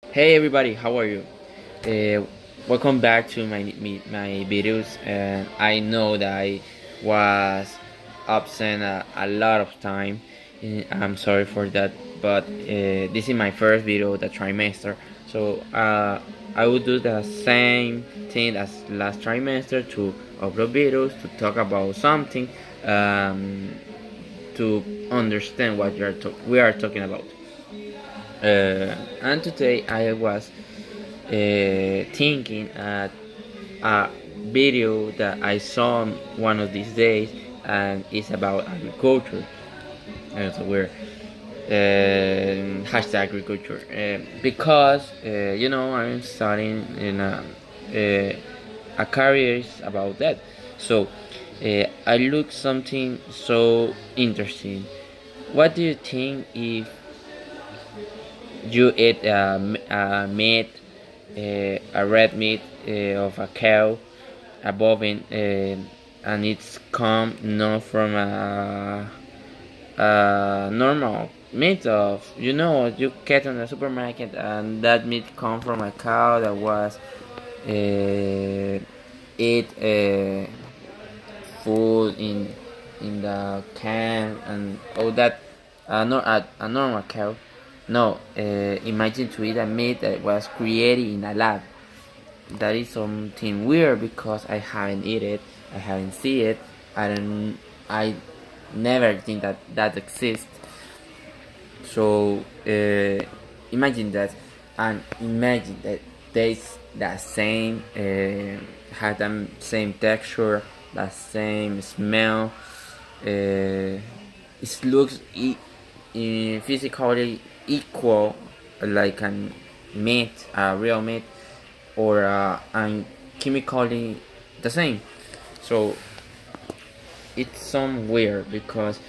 Hey everybody, how are you? Uh, Welcome back to my videos. And I know that I was absent a lot of time. I'm sorry for that, but this is my first video of the trimester, so I will do the same thing as last trimester to upload videos to talk about something, um, to understand what we are talking about. And today I was thinking at a video that I saw one of these days, and it's about agriculture. And so we're hashtag agriculture, because I'm studying in a career about that. So I look something so interesting. What do you think if you eat a meat, a red meat of a cow, a bovine, and it's come not from a normal meat of you get in the supermarket, and that meat come from a cow that was eat food in the can and all that. Not a normal cow. No, imagine to eat a meat that was created in a lab. That is something weird because I haven't eat it, I haven't seen it, I never think that that exists. So imagine that, and imagine that tastes the same, have the same texture, the same smell. It looks physically equal, like a meat, a real meat, or and chemically the same. So it's some weird because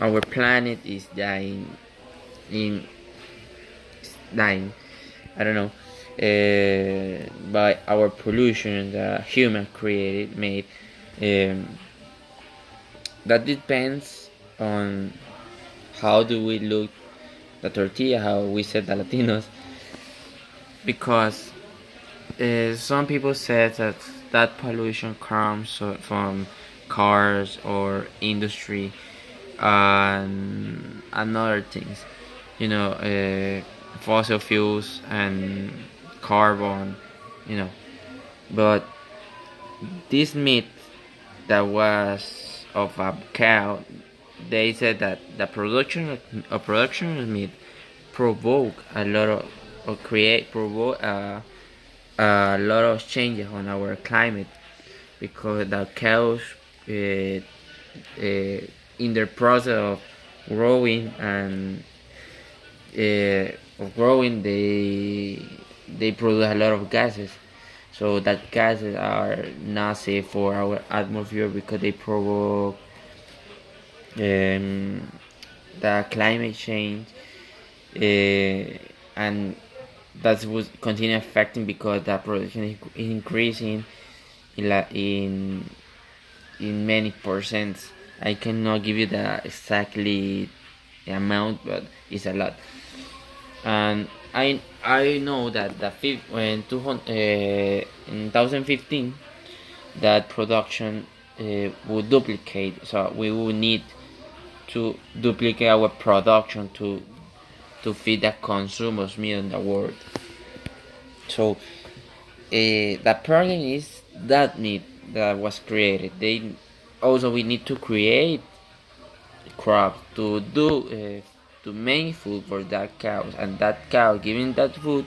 our planet is in dying. I don't know, by our pollution, the human created made. Um, that depends on how do we look the tortilla, how we said the Latinos, because some people said that pollution comes from cars or industry and other things, fossil fuels and carbon, you know. But this meat that was of a cow, they said that the production of meat provoke a lot of, or create provoke a lot of changes on our climate, because the cows, in the process of growing and they produce a lot of gases. So that gases are not safe for our atmosphere because they provoke the climate change, and that will continue affecting because the production is increasing in many percents. I cannot give you the exactly amount, but it's a lot. And I know that when in 2015, that production would duplicate. So we will need to duplicate our production to feed the consumers meat in the world. So the problem is that meat that was created. They also, we need to create crops to make food for that cows, and that cow giving that food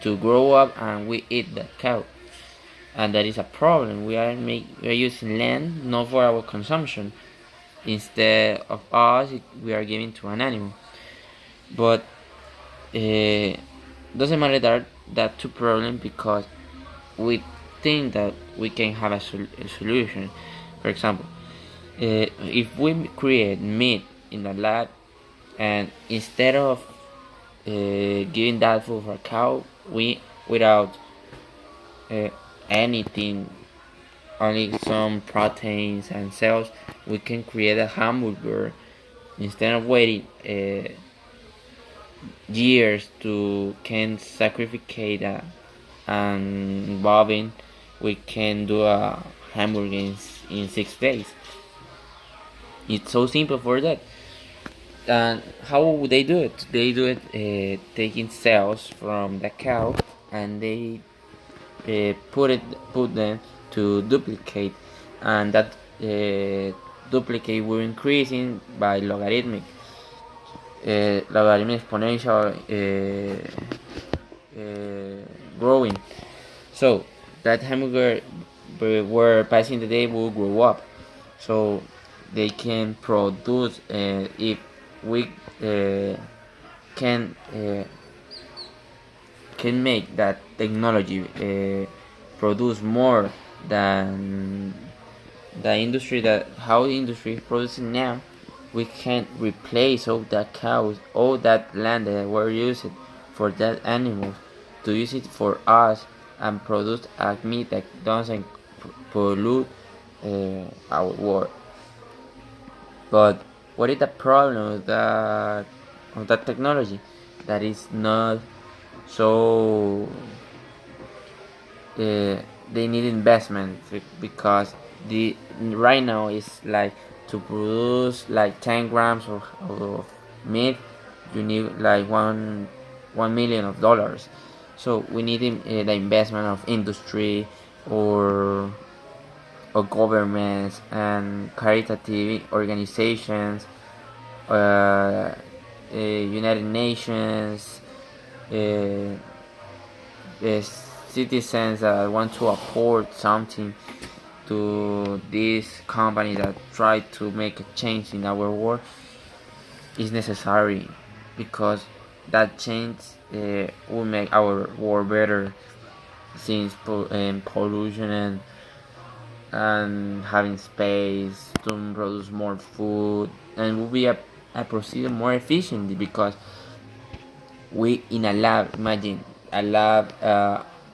to grow up, and we eat that cow. And that is a problem. We are using land not for our consumption. Instead of us, we are giving to an animal. But doesn't matter that two problem, because we think that we can have a solution. For example, if we create meat in the lab, and instead of giving that food for a cow, we without uh, anything, only some proteins and cells, we can create a hamburger. Instead of waiting years to can sacrificate and bobbing, we can do a hamburger in 6 days. It's so simple for that. And how would they do it? They do it taking cells from the cow, and they put them to duplicate, and that duplicate will increasing by logarithmic exponential growing. So that hamburger were passing the day will grow up. So they can produce if we can can make that technology produce more than the industry that how the industry is producing now. We can replace all that cows, all that land that were used for that animals, to use it for us and produce a meat that doesn't pollute our world. But what is the problem of that technology? That is not so. They need investment because the right now is like to produce like 10 grams of meat, you need like 1 million of dollars. So we need the investment of industry or governments and caritative organizations, United Nations, uh, citizens that want to afford something to this company that try to make a change in our world is necessary, because that change will make our world better, since pollution and having space to produce more food, and will be a procedure more efficiently, because we in a lab, imagine a lab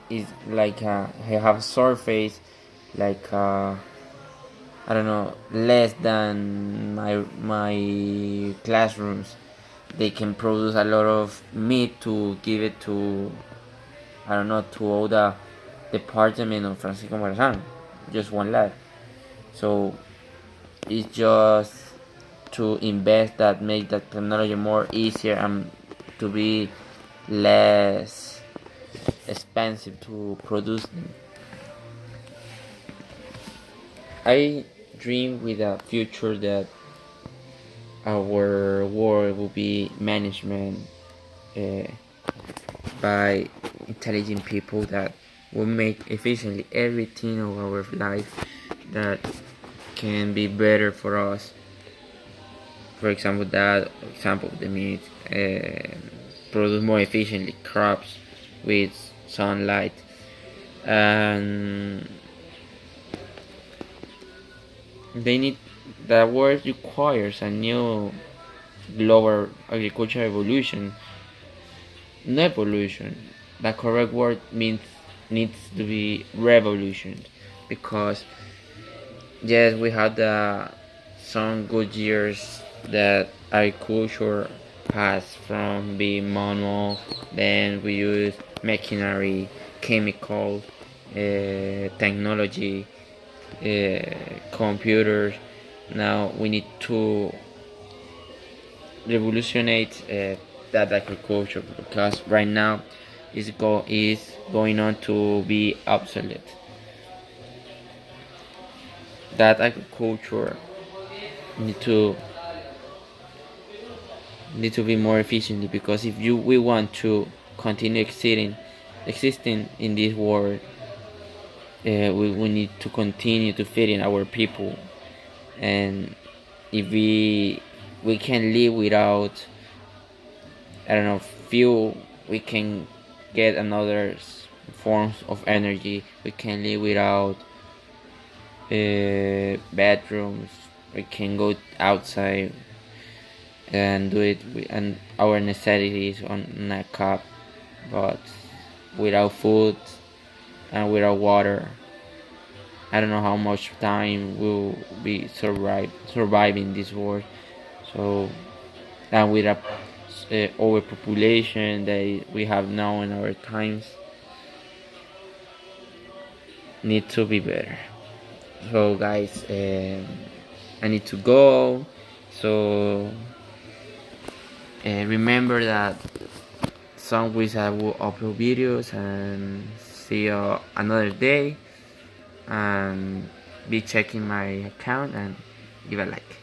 is like have a surface like I don't know, less than my classrooms. They can produce a lot of meat to give it to, I don't know, to all the department of Francisco Morazan, just one lab. So it's just to invest that, make that technology more easier and to be less expensive to produce them. I dream with a future that our world will be management uh, by intelligent people that will make efficiently everything of our life that can be better for us. For example, the meat, produce more efficiently crops with sunlight, and they need the world requires a new global agriculture evolution, not evolution. The correct word means needs to be revolution, because yes, we had some good years that agriculture passed from being manual, then we use machinery, chemical, technology, computers. Now we need to revolutionate that agriculture, because right now is going on to be obsolete. That agriculture need to be more efficiently, because if we want to continue existing in this world, we need to continue to feed in our people. And if we can live without, I don't know, fuel, we can get another forms of energy. We can live without bedrooms. We can go outside and do it and our necessities on a cup, but without food and without water, I don't know how much time we'll be surviving this world. So, and with overpopulation that we have now in our times need to be better. So guys, I need to go. So remember that some weeks I will upload videos, and see you another day, and be checking my account and give a like.